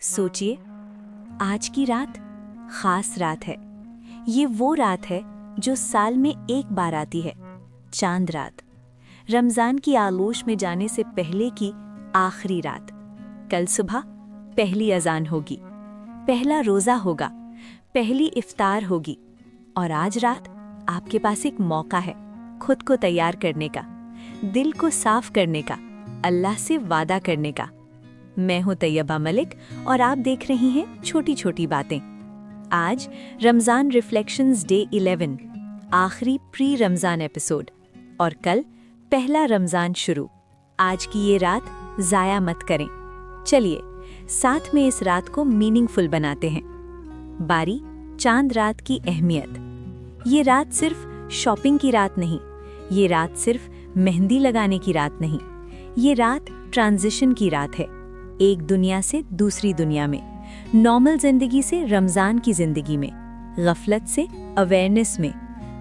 सोचिए, आज की रात खास रात है। ये वो रात है जो साल में एक बार आती है, चांद रात। रमजान की आगोश में जाने से पहले की आखिरी रात। कल सुबह पहली अजान होगी, पहला रोजा होगा, पहली इफ्तार होगी। और आज रात आपके पास एक मौका है खुद को तैयार करने का, दिल को साफ करने का, अल्लाह से वादा करने का। मैं हूं तैयबा मलिक और आप देख रही हैं छोटी छोटी बातें। आज रमजान रिफ्लेक्शंस डे 11, आखिरी प्री रमजान एपिसोड, और कल पहला रमजान शुरू। आज की ये रात जाया मत करें। चलिए साथ में इस रात को मीनिंगफुल बनाते हैं। बारी चांद रात की अहमियत। ये रात सिर्फ शॉपिंग की रात नहीं, ये रात सिर्फ मेहंदी लगाने की रात नहीं, ये रात ट्रांजिशन की रात है। एक दुनिया से दूसरी दुनिया में, नॉर्मल जिंदगी से रमजान की जिंदगी में, गफलत से अवेयरनेस में,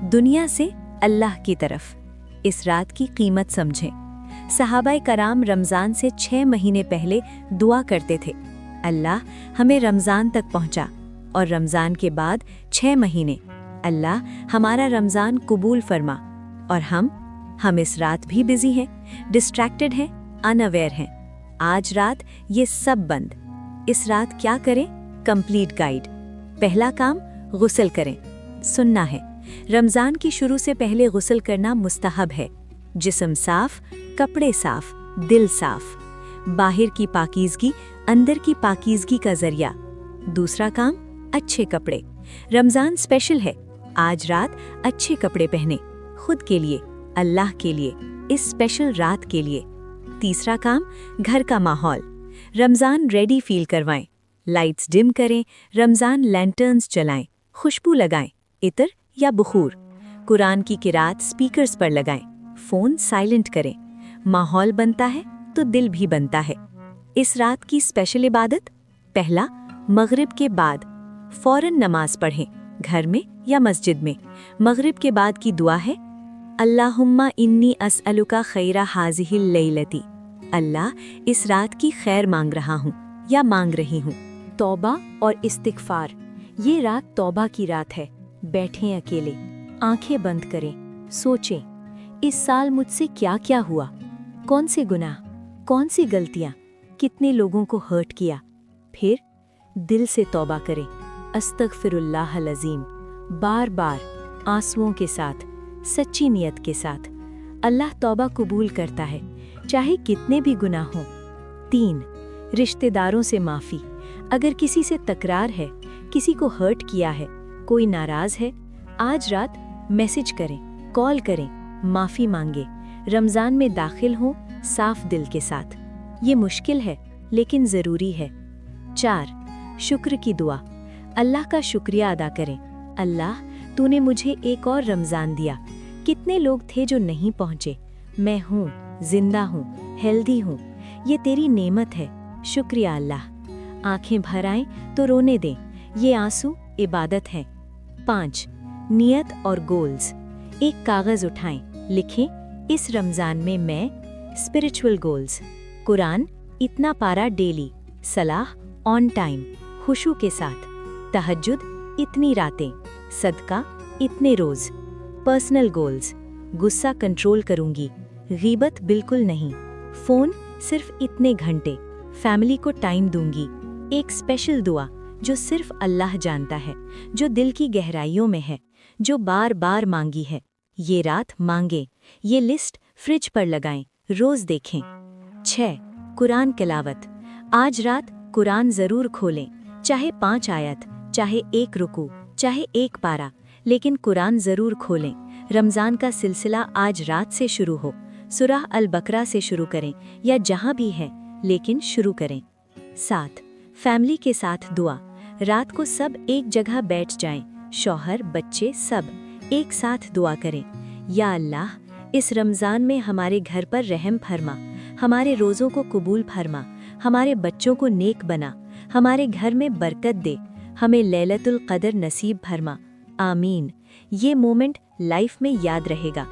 दुनिया से अल्लाह की तरफ। इस रात की कीमत समझें। सहाबाए कराम रमजान से 6 महीने पहले दुआ करते थे, अल्लाह हमें रमजान तक पहुंचा, और रमजान के बाद 6 महीने, अल्लाह हमारा रमजान कबूल फरमा। और हम इस रात भी बिजी हैं, डिस्ट्रैक्टेड हैं, अनअवेयर हैं। आज रात ये सब बंद। इस रात क्या करें? Complete guide. पहला काम, गुस्ल करें। सुन्ना है, रमजान की शुरू से पहले गुस्ल करना मुस्तहब है। जिस्म साफ, कपड़े साफ, दिल साफ। बाहर की पाकीज़गी अंदर की पाकीज़गी का जरिया। दूसरा काम, अच्छे कपड़े। रमजान स्पेशल है। आज रात अच्छे कपड़े पहने, खुद के लिए, अल्लाह के लिए, इस स्पेशल रात के लिए। तीसरा काम, घर का माहौल। रमजान रेडी फील करवाएं। लाइट्स डिम करें, रमजान लैंटर्न्स जलाएं, खुशबू लगाएं, इतर या बुखूर। कुरान की किरात स्पीकर्स पर लगाएं, फोन साइलेंट करें। माहौल बनता है तो दिल भी बनता है। इस रात की स्पेशल इबादत। पहला, मगरिब के बाद फौरन नमाज पढ़ें, घर में या मस्जिद में। मगरिब के बाद की दुआ है, अल्लाहुम्मा इन्नी अस्अलुका खैरा हाज़िहिल लैलती। अल्लाह इस रात की खैर मांग रहा हूँ या मांग रही हूँ। तौबा और इस्तिग़फ़ार। ये रात तौबा की रात है। बैठें अकेले, आंखें बंद करें, सोचें, इस साल मुझसे क्या क्या हुआ, कौन से गुनाह, कौन सी गलतियाँ, कितने लोगों को हर्ट किया। फिर दिल से तौबा करें, अस्तग़फ़िरुल्लाहल अज़ीम, बार बार, आंसुओं के साथ, सच्ची नियत के साथ। अल्लाह तौबा कबूल करता है, चाहे कितने भी गुनाह हों। 3, रिश्तेदारों से माफ़ी। अगर किसी से तकरार है, किसी को हर्ट किया है, कोई नाराज़ है, आज रात मैसेज करें, कॉल करें, माफ़ी मांगे। रमज़ान में दाखिल हों साफ दिल के साथ। ये मुश्किल है लेकिन ज़रूरी है। 4, शुक्र की दुआ। अल्लाह का शुक्रिया अदा करें। अल्लाह तूने मुझे एक और रमज़ान दिया। कितने लोग थे जो नहीं पहुँचे, मैं हूँ, जिंदा हूँ, हेल्दी हूँ। ये तेरी नेमत है, शुक्रिया अल्लाह। आंखें भर आएं तो रोने दें, ये आंसू इबादत है। 5, नियत और गोल्स। एक कागज़ उठाएं, लिखें, इस रमज़ान में मैं स्पिरिचुअल गोल्स। कुरान इतना पारा डेली, सलाह ऑन टाइम, खुशू के साथ। तहज्जुद इतनी रातें, सदका इतने रोज़। पर्सनल गोल्स, गुस्सा कंट्रोल करूंगी, गीबत बिल्कुल नहीं, फ़ोन सिर्फ इतने घंटे, फैमिली को टाइम दूंगी। एक स्पेशल दुआ जो सिर्फ अल्लाह जानता है, जो दिल की गहराइयों में है, जो बार बार मांगी है। ये रात मांगे, ये लिस्ट फ्रिज पर लगाएं, रोज़ देखें। 6, कुरान तिलावत। आज रात कुरान ज़रूर खोलें, चाहे 5 आयत, चाहे 1 रुकू, चाहे 1 पारा, लेकिन कुरान ज़रूर खोलें। रमज़ान का सिलसिला आज रात से शुरू हो। सूरह अल बकरा से शुरू करें या जहाँ भी है, लेकिन शुरू करें। 7, फैमिली के साथ दुआ। रात को सब एक जगह बैठ जाएं, शौहर, बच्चे, सब एक साथ दुआ करें। या अल्लाह, इस रमज़ान में हमारे घर पर रहम फरमा, हमारे रोज़ों को कबूल फरमा, हमारे बच्चों को नेक बना, हमारे घर में बरकत दे, हमें लैलतुल क़द्र नसीब फरमा, आमीन। ये मोमेंट लाइफ में याद रहेगा।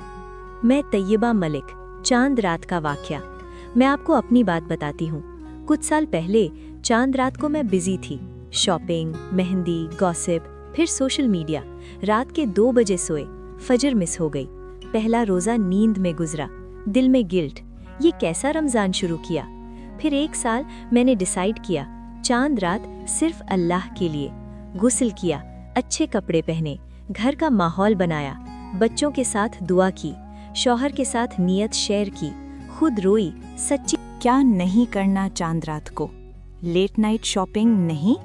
मैं तैयबा मलिक, चांद रात का वाक़या। मैं आपको अपनी बात बताती हूँ। कुछ साल पहले चांद रात को मैं बिजी थी, शॉपिंग, मेहंदी, गॉसिप, फिर सोशल मीडिया। रात के 2 बजे सोए, फजर मिस हो गई। पहला रोज़ा नींद में गुजरा, दिल में गिल्ट, ये कैसा रमज़ान शुरू किया। फिर 1 साल मैंने डिसाइड किया, चांद रात सिर्फ अल्लाह के लिए। गुस्ल किया, अच्छे कपड़े पहने, घर का माहौल बनाया, बच्चों के साथ दुआ की, शौहर के साथ नियत शेयर की, खुद रोई, सच्ची। क्या नहीं करना चांद रात को? लेट नाइट शॉपिंग नहीं,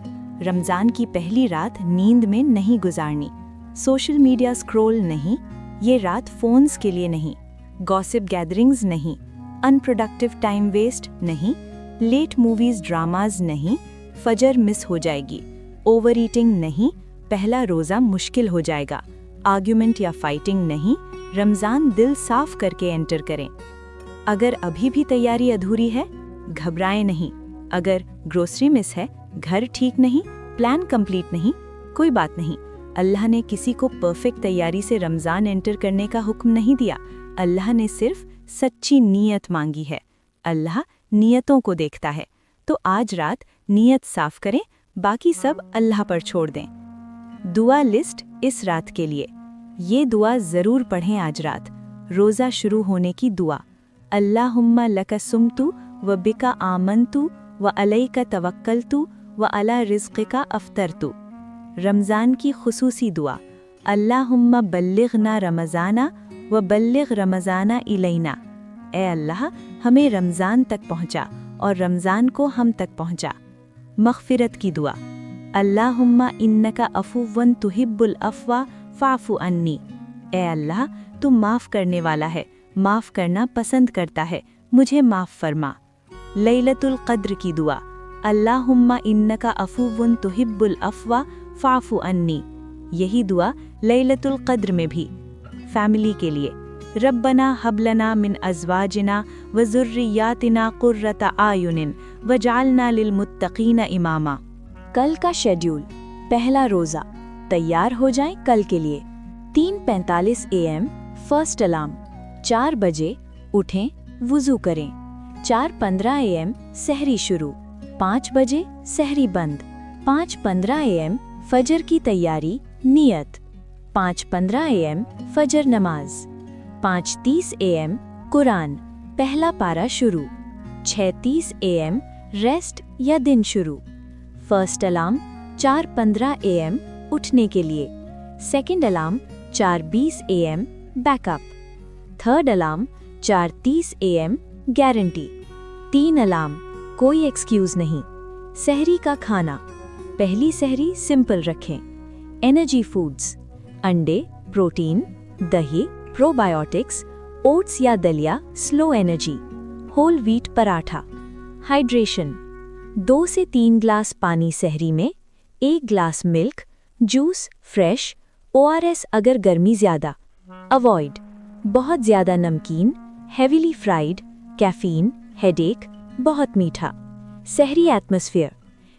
रमज़ान की पहली रात नींद में नहीं गुजारनी, सोशल मीडिया स्क्रॉल नहीं, ये रात फ़ोन्स के लिए नहीं, गॉसिप गैदरिंग्स नहीं, अनप्रोडक्टिव टाइम वेस्ट नहीं, लेट मूवीज़ ड्रामाज नहीं, फजर मिस हो जाएगी, ओवर ईटिंग नहीं, पहला रोज़ा मुश्किल हो जाएगा, आर्ग्यूमेंट या फाइटिंग नहीं, रमज़ान दिल साफ करके एंटर करें। अगर अभी भी तैयारी अधूरी है, घबराएं नहीं। अगर ग्रोसरी मिस है, घर ठीक नहीं, प्लान कंप्लीट नहीं, कोई बात नहीं। अल्लाह ने किसी को परफेक्ट तैयारी से रमज़ान एंटर करने का हुक्म नहीं दिया। अल्लाह ने सिर्फ सच्ची नीयत मांगी है। अल्लाह नीयतों को देखता है। तो आज रात नीयत साफ करें, बाकी सब अल्लाह पर छोड़ दें। दुआ लिस्ट इस रात के लिए। ये दुआ ज़रूर पढ़ें आज रात। रोज़ा शुरू होने की दुआ। अल्लाहुम्मा लका सुमतु व बिका आमनतु व अलैका तवक्कलतु व अला रिज़्क़िका अफ़तरतु। रमज़ान की खुसूसी दुआ। अल्लाहुम्मा बल्लिग़ना रमज़ाना व बल्लिग़ रमज़ाना इलैना। ए अल्लाह, हमें रमज़ान तक पहुँचा और रमज़ान को हम तक पहुँचा। मग़फ़िरत की दुआ। अल्लाहुम्मा इन्नका अफ़ुव्वन तुहिब्बुल अफ़्वा फ़ाफ़ु अन्नी। ए अल्लाह, तू माफ़ करने वाला है, माफ़ करना पसंद करता है, मुझे माफ़ फरमा। लैलतुल क़द्र की दुआ। अल्लाहुम्मा इन्नका अफ़ुव्वन तुहिब्बुल अफ़्वा फ़ाफ़ु अन्नी। यही दुआ लैलतुल क़द्र में भी। फैमिली के लिए। रब्बना हबलना मिन अज़वाजिना व ज़ुर्रियातिना क़ुर्रता आयुनिन वजअलना लिलमुत्तक़ीना इमामा। कल का शेड्यूल। पहला रोज़ा। तैयार हो जाएं कल के लिए। 3:45 AM फर्स्ट अलार्म। 4 बजे उठें, वुज़ू करें। 4:15 AM सहरी शुरू। 5 बजे सहरी बंद। 5:15 AM फजर की तैयारी, नियत। 5:15 AM फजर नमाज। 5:30 AM कुरान, पहला पारा शुरू। 6:30 AM रेस्ट या दिन शुरू। फर्स्ट अलार्म 4:15 AM उठने के लिए। Second alarm 4:20 AM backup. Third alarm 4:30 AM guarantee. 3 alarm कोई एक्सक्यूज़ नहीं। सहरी का खाना। पहली सहरी सिंपल रखें। Energy foods. अंडे, प्रोटीन, दही, प्रोबायोटिक्स, ओट्स या दलिया, slow energy, whole wheat paratha. Hydration. 2 से 3 ग्लास पानी सहरी में, 1 ग्लास मिल्क, जूस फ्रेश, ORS अगर गर्मी ज़्यादा। अवॉइड बहुत ज़्यादा नमकीन, हेवीली फ्राइड, कैफीन, हेडेक, बहुत मीठा। सहरी एटमॉस्फेयर।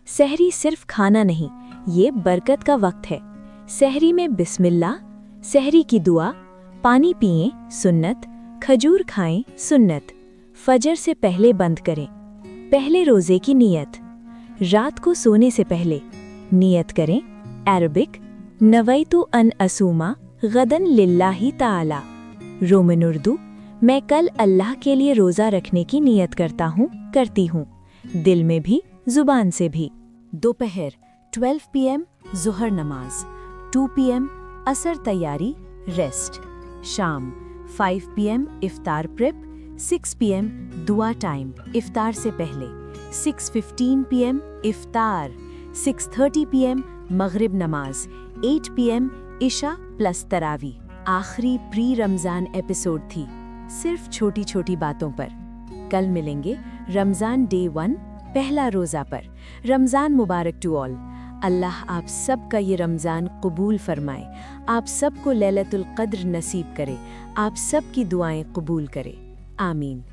सहरी सिर्फ खाना नहीं, ये बरकत का वक्त है। सहरी में बिस्मिल्लाह, सहरी की दुआ, पानी पिएं, सुन्नत, खजूर खाएं, सुन्नत। फजर से पहले बंद करें। पहले रोज़े की नियत। रात को सोने से पहले नियत करें। अरबिक, नवैतु अन असूमा गदन लिल्लाही ताला। रोमन उर्दू, मैं कल अल्लाह के लिए रोज़ा रखने की नियत करता हूँ, करती हूँ, दिल में भी, ज़ुबान से भी। दोपहर 12 PM ज़ुहर नमाज। 2 PM असर तैयारी, रेस्ट। शाम 5 PM इफ्तार प्रेप। 6 PM दुआ टाइम, इफ्तार से पहले। 6:15 PM इफ्तार। 6:30 PM मगरिब नमाज। 8 PM इशा प्लस तरावी। आखिरी प्री रमज़ान एपिसोड थी, सिर्फ छोटी छोटी बातों पर। कल मिलेंगे रमज़ान डे 1 पहला रोज़ा पर। रमज़ान मुबारक टू ऑल। अल्लाह आप सब का ये रमज़ान कबूल फरमाए, आप सबको लैलतुल क़द्र नसीब करे, आप सब की दुआएं कबूल करे। आमीन।